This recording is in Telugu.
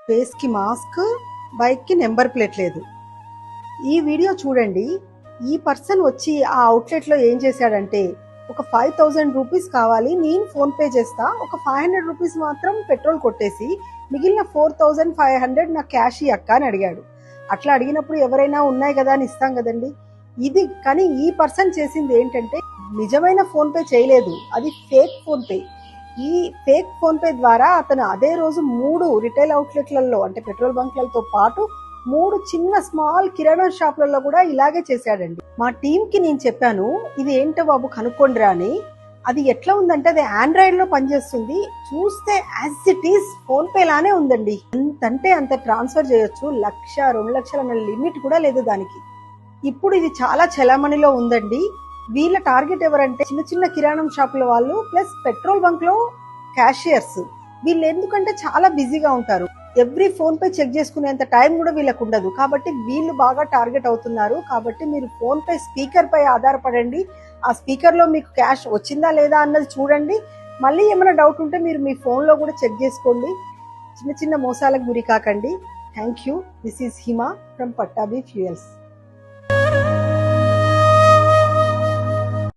ఫేస్ కి మాస్క్, బైక్ కి నెంబర్ ప్లేట్ లేదు. ఈ వీడియో చూడండి. ఈ పర్సన్ వచ్చి ఆ అవుట్లెట్ లో ఏం చేశాడంటే, ఒక 5000 రూపీస్ కావాలి, నేను ఫోన్ పే చేస్తా, ఒక 500 రూపీస్ మాత్రం పెట్రోల్ కొట్టేసి మిగిలిన 4500 నా క్యాష్ అక్క అని అడిగాడు. అట్లా అడిగినప్పుడు ఎవరైనా ఉన్నాయి కదా అని ఇస్తాం కదండి. ఇది కానీ ఈ పర్సన్ చేసింది ఏంటంటే, నిజమైన ఫోన్ పే చేయలేదు, అది ఫేక్ ఫోన్ పే. ఈ ఫేక్ ఫోన్ పే ద్వారా అతను అదే రోజు 3 రిటైల్ అవుట్లెట్లలో అంటే పెట్రోల్ బంక్లతో పాటు 3 చిన్న స్మాల్ కిరాణా షాపులలో కూడా ఇలాగే చేశాడండి. మా టీం కి నేను చెప్పాను, ఇది ఏంటో బాబు కనుక్కోండిరా అని. అది ఎట్లా ఉందంటే, అది ఆండ్రాయిడ్ లో పనిచేస్తుంది. చూస్తే as it is phone pay లానే ఉందండి. ఎంతంటే అంత ట్రాన్స్ఫర్ చేయొచ్చు, 1,00,000 2,00,000 అన్న లిమిట్ కూడా లేదు దానికి. ఇప్పుడు ఇది చాలా చలామణిలో ఉందండి. వీళ్ళ టార్గెట్ ఎవరంటే చిన్న చిన్న కిరాణం షాపుల వాళ్ళు ప్లస్ పెట్రోల్ బంక్ లో క్యాషియర్స్. వీళ్ళు ఎందుకంటే చాలా బిజీగా ఉంటారు, ఎవ్రీ ఫోన్ పే చెక్ చేసుకునేంత టైం కూడా వీళ్ళకు ఉండదు. కాబట్టి వీళ్ళు బాగా టార్గెట్ అవుతున్నారు. కాబట్టి మీరు ఫోన్ పే స్పీకర్ పై ఆధారపడండి. ఆ స్పీకర్ లో మీకు క్యాష్ వచ్చిందా లేదా అన్నది చూడండి. మళ్ళీ ఏమైనా డౌట్ ఉంటే మీరు మీ ఫోన్ లో కూడా చెక్ చేసుకోండి. చిన్న చిన్న మోసాలకు గురి కాకండి. Thank you. This is Hima from Pattabhi fuels.